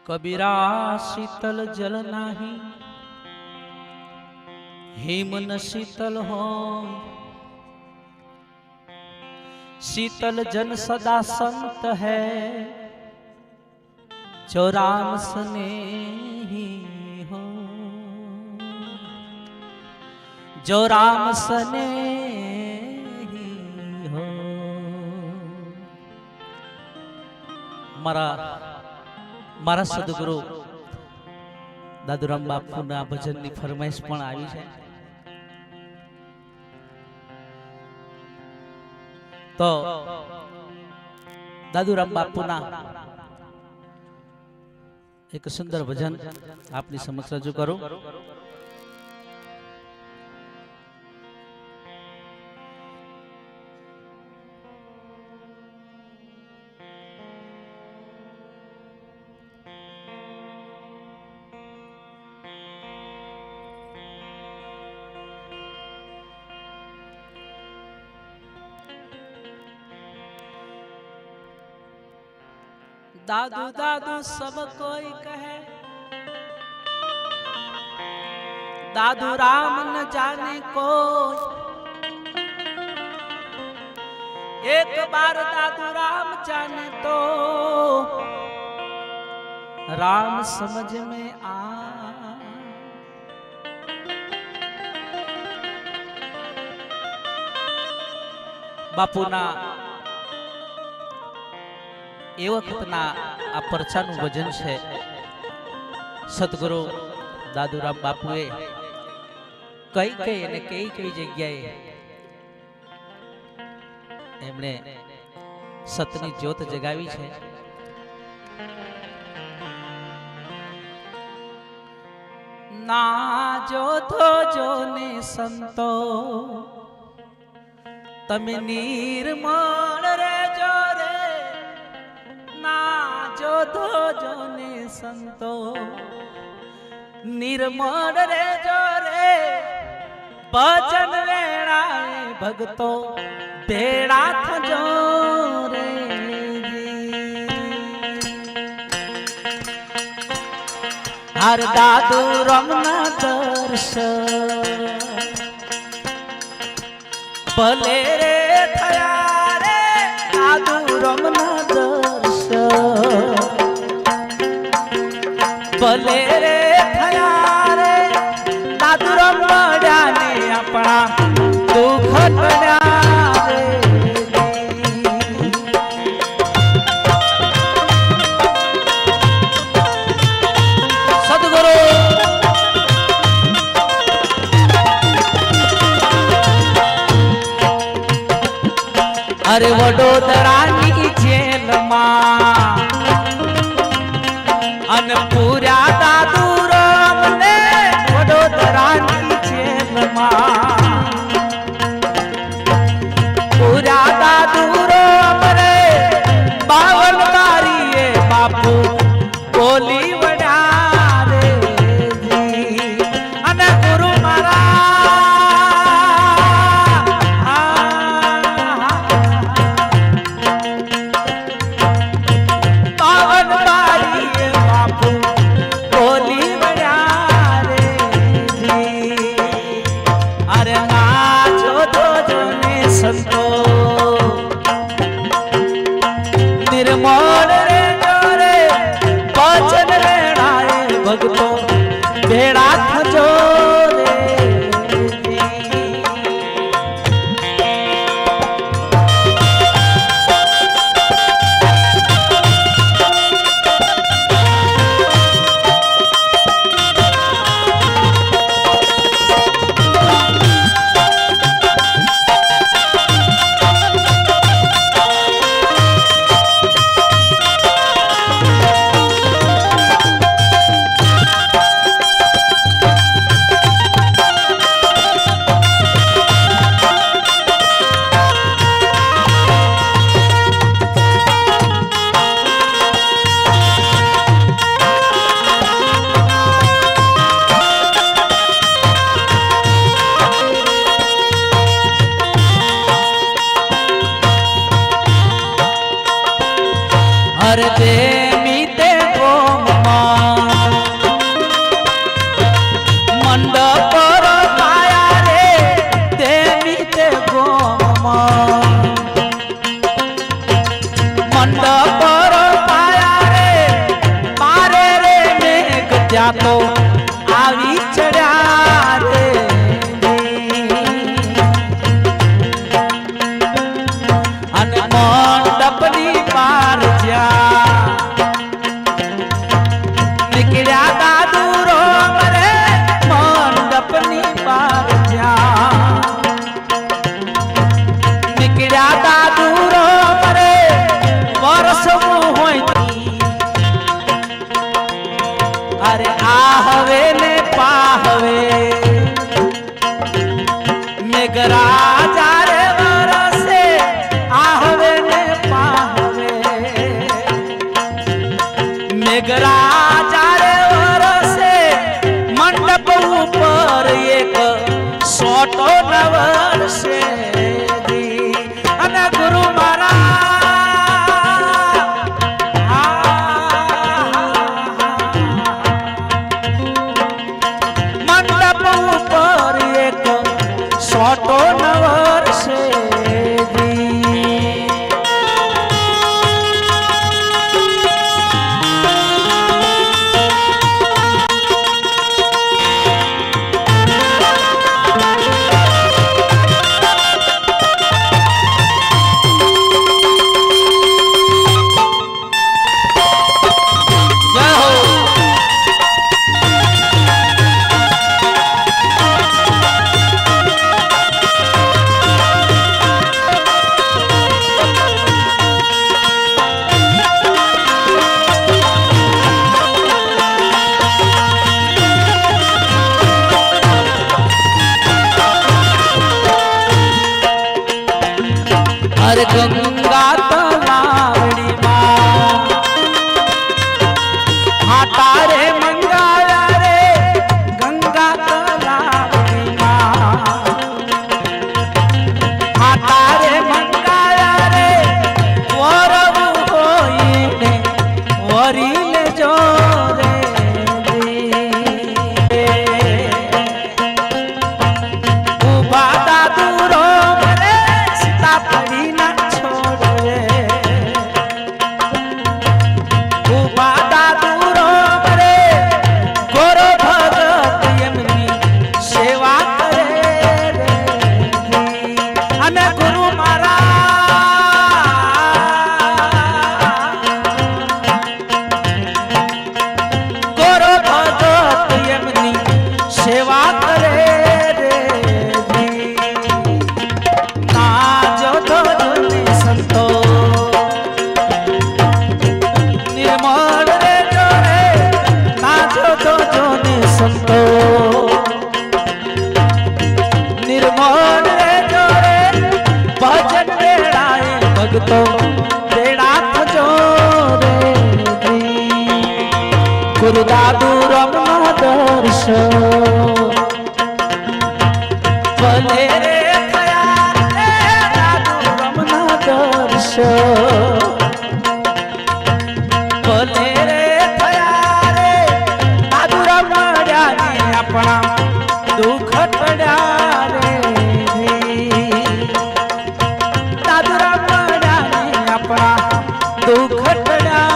कबीरा शीतल जल नाही, हेम न शीतल हो। शीतल जन सदा संत है, जो राम स्नेही हो। जो राम स्नेही हो। मारा सदगुरु दादूराम बापूना भजननी फरमाइश पण આવી છે। तो दादूराम बापूना एक सुंदर भजन आपनी समक्ष रजू करूं। दादू दादू सब कोई कहे, दादू राम न जाने कोई। एक बार दादू राम जाने तो राम समझ में आ। बापूना ए वखतना आ परचाનું ભજન છે। સદગુરુ દાદુરામ બાપુએ કઈ અને કઈ જગ્યાએ એમણે સતની જ્યોત જગાવી છે। ના જોતો જોને સંતો તમે નિર્મળ રેજો રે। ना जो धो जो ने संतो निर्मल रे जो रे। भजन वेणाए भगतो भेड़ा थजो रे हर दादू रमना दर्शन भले रे थया रे दादू रमना भले रे थया रे दादूराम मड्या ने अपना दुख टळ्या रे। सद्गुरु अरे वडोदरानी जेल मां अन पूरा दादूराम ने वडोदरानी जेल मां। पूरा दादूराम रे 52 बारीए बापू बोली वड्या रे जी। अन गुरु मारा संतो निर्मल रे जो रे भजन वेणाए भगतो भेड़ा थजो रे। हर दे मीते गोम ત્યાં તો આવી ચડ્યા રે અને મંડપની પાર જ્યાં નીકળ્યા દાદુરો રે મંડપની પાર જ્યાં નીકળ્યા દાદુરો રે વર્ષવું હોય અરે આ હવે ને પા હવે મેઘરાજા રે વરસે આ હવે ને પા હવે મેઘરાજા રે વરસે મંડપ ઉપર એક સોટો નવરસે અને ગુરુ સોટો નવરસે અરે ગંગા તલાવડી માં હા તારે મંગાયા રે ગંગા તલાવડી માં હા તારે મંગાયા રે વરવું હોઈને વરી લેજો રે ઉભા દાદુરો રે સીતા પડી સેવા કરે રે ના જો સંતો નિર્મળ રે જોરે ના જો સંતો નિર્મળ રે જોરે ભજન વેળાએ ભગતો વેળા થજો રે ગુરુ દાદુ રમના દર્શન ભલે રે થયા રે દાદુ રમના દર્શન ભલે રે થયા રે દાદુ રમડ્યા આપણા દુઃખ ટળ્યા રે દાદુ રમડ્યા આપણા દુઃખ ટળ્યા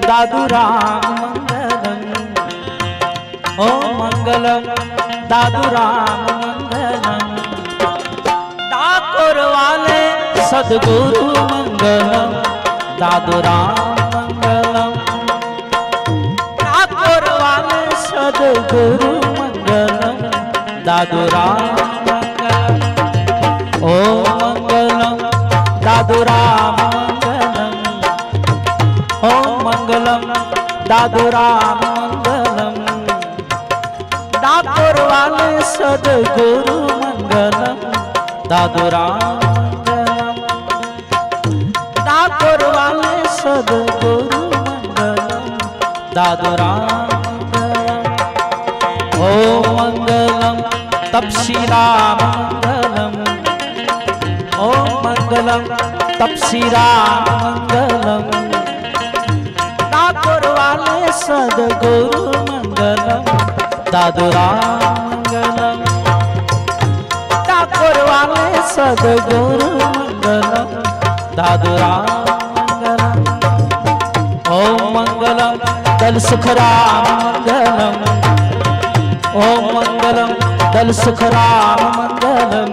दादू राम मंगलम ओम मंगलम दादू राम मंगलम डाकोर वाले सदगुरु मंगलम दादू राम मंगलम डाकोर वाले सदगुरु मंगलम दादू राम मंगलम ओम मंगलम दादू राम मंगलम ओम मंगलम दादू राम मंगलम सद्गुरु मंगलम दादुराम मंगलम डाकोर वाले सद्गुरु मंगलम दादुराम मंगलम ओम मंगलम तपसीराम मंगलम ओम मंगलम तपसीराम मंगलम डाकोर वाले सद्गुरु मंगलम दादुराम मंगलम डाकोर वाले सद्गुरु मंगलम दादुराम मंगलम ओम मंगलम दल सुखराम मंगलम ओम मंगलम दल सुखराम मंगलम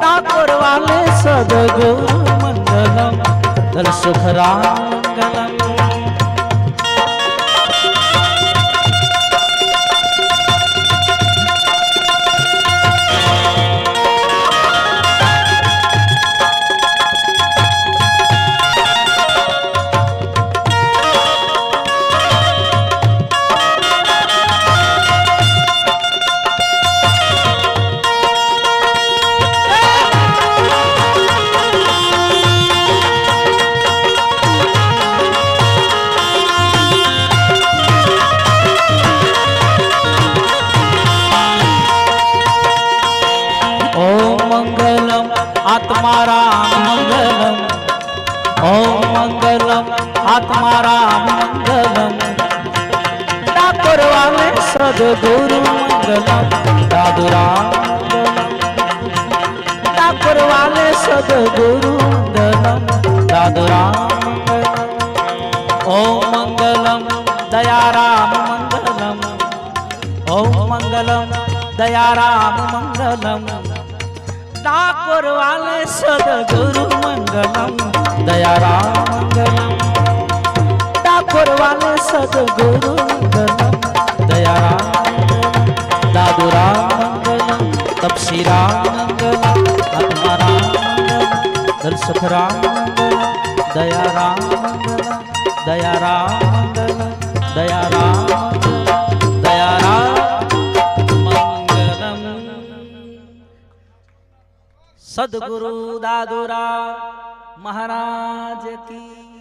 डाकोर वाले सद्गुरु मंगलम दल सुखराम मंगलम आत्माराम मंगलम ओम मंगलम आत्माराम मंगलम डाकोर वाले सद्गुरु मंगलम दादुराम मंगलम डाकोर वाले सद्गुरु मंगलम दादुराम मंगलम ओम मंगलम दयाराम मंगलम ओम मंगलम दयाराम मंगलम डाकोर वाले सद्गुरु मंगलम दयाराम मंगलम डाकोर वाले सद्गुरु मंगलम दयाराम मंगलम दादुराम मंगलम तपसीराम मंगलम आत्माराम मंगलम दल सुखराम मंगलम दयाराम मंगलम दयाराम मंगलम दयाराम दयाराम सद्गुरु दादुरा महाराज की।